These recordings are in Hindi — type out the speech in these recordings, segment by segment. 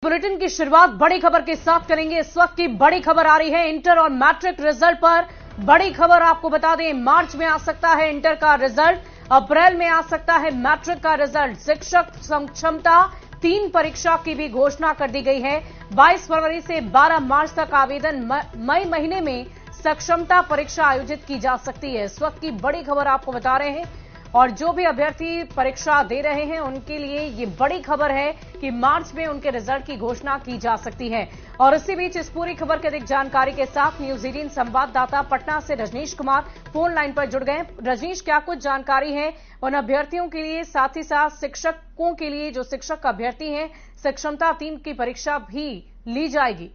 बुलेटिन की शुरुआत बड़ी खबर के साथ करेंगे। इस वक्त की बड़ी खबर आ रही है इंटर और मैट्रिक रिजल्ट पर। बड़ी खबर आपको बता दें, मार्च में आ सकता है इंटर का रिजल्ट, अप्रैल में आ सकता है मैट्रिक का रिजल्ट। शिक्षक क्षमता 3 परीक्षा की भी घोषणा कर दी गई है। 22 फरवरी से 12 मार्च तक आवेदन, मई महीने में सक्षमता परीक्षा आयोजित की जा सकती है। इस वक्त की बड़ी खबर आपको बता रहे हैं और जो भी अभ्यर्थी परीक्षा दे रहे हैं उनके लिए ये बड़ी खबर है कि मार्च में उनके रिजल्ट की घोषणा की जा सकती है। और इसी बीच इस पूरी खबर की अधिक जानकारी के साथ न्यूज 18 संवाददाता पटना से रजनीश कुमार फोन लाइन पर जुड़ गए। रजनीश, क्या कुछ जानकारी है उन अभ्यर्थियों के लिए, साथ ही साथ शिक्षकों के लिए, जो शिक्षक अभ्यर्थी हैं, सक्षमता 3 की परीक्षा भी ली जाएगी?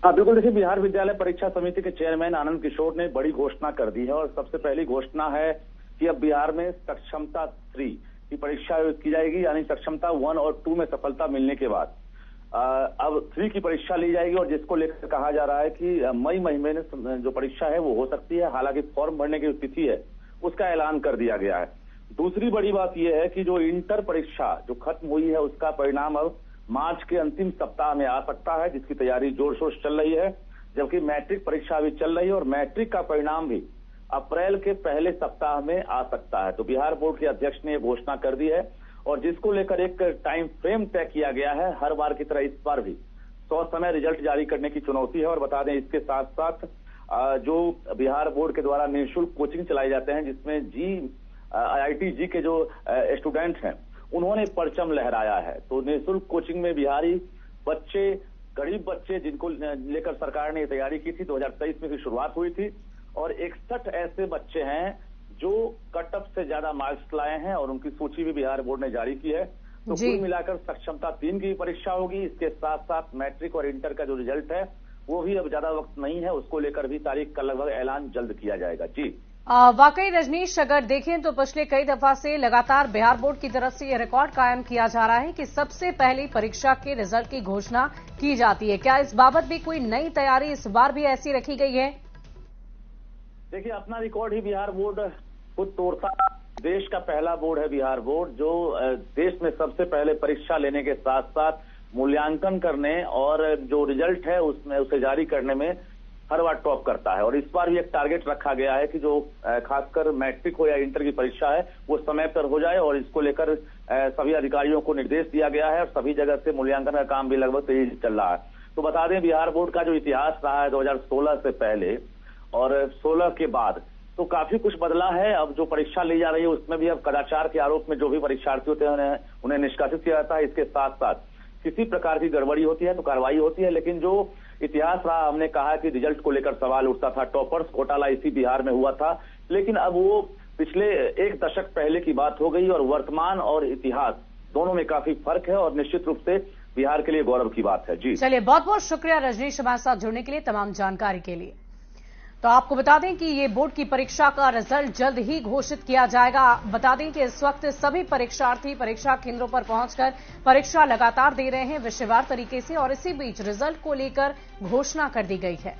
हाँ बिल्कुल, देखिए बिहार विद्यालय परीक्षा समिति के चेयरमैन आनंद किशोर ने बड़ी घोषणा कर दी है और सबसे पहली घोषणा है कि अब बिहार में सक्षमता 3 की परीक्षा आयोजित की जाएगी, यानी सक्षमता 1 और 2 में सफलता मिलने के बाद अब 3 की परीक्षा ली जाएगी। और जिसको लेकर कहा जा रहा है कि मई महीने में जो परीक्षा है वो हो सकती है। हालांकि फॉर्म भरने की तिथि है उसका ऐलान कर दिया गया है। दूसरी बड़ी बात यह है कि जो इंटर परीक्षा जो खत्म हुई है उसका परिणाम अब मार्च के अंतिम सप्ताह में आ सकता है, जिसकी तैयारी जोर शोर से चल रही है। जबकि मैट्रिक परीक्षा अभी चल रही है और मैट्रिक का परिणाम भी अप्रैल के पहले सप्ताह में आ सकता है। तो बिहार बोर्ड के अध्यक्ष ने यह घोषणा कर दी है और जिसको लेकर एक टाइम फ्रेम तय किया गया है। हर बार की तरह इस बार भी 100 समय रिजल्ट जारी करने की चुनौती है। और बता दें, इसके साथ साथ जो बिहार बोर्ड के द्वारा निःशुल्क कोचिंग चलाए जाते हैं, जिसमें IIT जी के जो स्टूडेंट हैं उन्होंने परचम लहराया है। तो निःशुल्क कोचिंग में बिहारी बच्चे, गरीब बच्चे, जिनको लेकर सरकार ने तैयारी की थी, 2023 में की शुरुआत हुई थी। और 61 ऐसे बच्चे हैं जो कट ऑफ से ज्यादा मार्क्स लाए हैं और उनकी सूची भी बिहार बोर्ड ने जारी की है। तो कुल मिलाकर सक्षमता 3 की परीक्षा होगी। इसके साथ साथ मैट्रिक और इंटर का जो रिजल्ट है वो भी अब ज्यादा वक्त नहीं है, उसको लेकर भी तारीख का लगभग ऐलान जल्द किया जाएगा। जी वाकई रजनीश, अगर देखें तो पिछले कई दफा से लगातार बिहार बोर्ड की तरफ से यह रिकॉर्ड कायम किया जा रहा है कि सबसे पहले परीक्षा के रिजल्ट की घोषणा की जाती है। क्या इस बाबत भी कोई नई तैयारी इस बार भी ऐसी रखी गई है? देखिए, अपना रिकॉर्ड ही बिहार बोर्ड खुद तोड़ता। देश का पहला बोर्ड है बिहार बोर्ड, जो देश में सबसे पहले परीक्षा लेने के साथ साथ मूल्यांकन करने और जो रिजल्ट है उसमें उसे जारी करने में हर बार टॉप करता है। और इस बार भी एक टारगेट रखा गया है कि जो खासकर मैट्रिक हो या इंटर की परीक्षा है वो समय पर हो जाए। और इसको लेकर सभी अधिकारियों को निर्देश दिया गया है और सभी जगह से मूल्यांकन का काम भी लगभग तेजी से चल रहा है। तो बता दें, बिहार बोर्ड का जो इतिहास रहा है 2016 से पहले और 16 के बाद, तो काफी कुछ बदला है। अब जो परीक्षा ली जा रही है उसमें भी अब कदाचार के आरोप में जो भी परीक्षार्थी होते हैं उन्हें निष्कासित किया जाता है। इसके साथ साथ किसी प्रकार की गड़बड़ी होती है तो कार्रवाई होती है। लेकिन जो इतिहास रहा, हमने कहा कि रिजल्ट को लेकर सवाल उठता था, टॉपर्स घोटाला इसी बिहार में हुआ था। लेकिन अब वो पिछले 1 दशक पहले की बात हो गई और वर्तमान और इतिहास दोनों में काफी फर्क है और निश्चित रूप से बिहार के लिए गौरव की बात है। जी चलिए, बहुत बहुत शुक्रिया रजनीश हमारे साथ जुड़ने के लिए, तमाम जानकारी के लिए। तो आपको बता दें कि ये बोर्ड की परीक्षा का रिजल्ट जल्द ही घोषित किया जाएगा। बता दें कि इस वक्त सभी परीक्षार्थी परीक्षा केंद्रों पर पहुंचकर परीक्षा लगातार दे रहे हैं विषयवार तरीके से। और इसी बीच रिजल्ट को लेकर घोषणा कर दी गई है।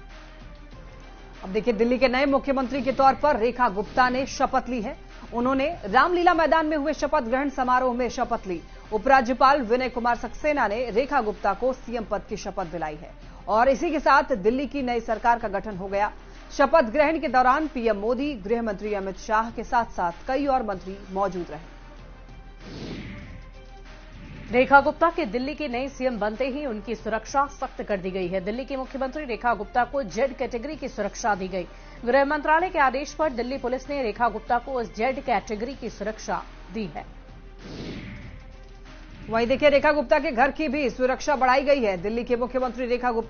अब देखिए, दिल्ली के नए मुख्यमंत्री के तौर पर रेखा गुप्ता ने शपथ ली है। उन्होंने रामलीला मैदान में हुए शपथ ग्रहण समारोह में शपथ ली। उपराज्यपाल विनय कुमार सक्सेना ने रेखा गुप्ता को सीएम पद की शपथ दिलाई है और इसी के साथ दिल्ली की नई सरकार का गठन हो गया। शपथ ग्रहण के दौरान पीएम मोदी, गृह मंत्री अमित शाह के साथ साथ कई और मंत्री मौजूद रहे। रेखा गुप्ता के दिल्ली की नई सीएम बनते ही उनकी सुरक्षा सख्त कर दी गई है। दिल्ली की मुख्यमंत्री रेखा गुप्ता को जेड कैटेगरी की सुरक्षा दी गई। गृह मंत्रालय के आदेश पर दिल्ली पुलिस ने रेखा गुप्ता को इस जेड कैटेगरी की सुरक्षा दी है। वहीं देखिए, रेखा गुप्ता के घर की भी सुरक्षा बढ़ाई गई है। दिल्ली के मुख्यमंत्री रेखा गुप्ता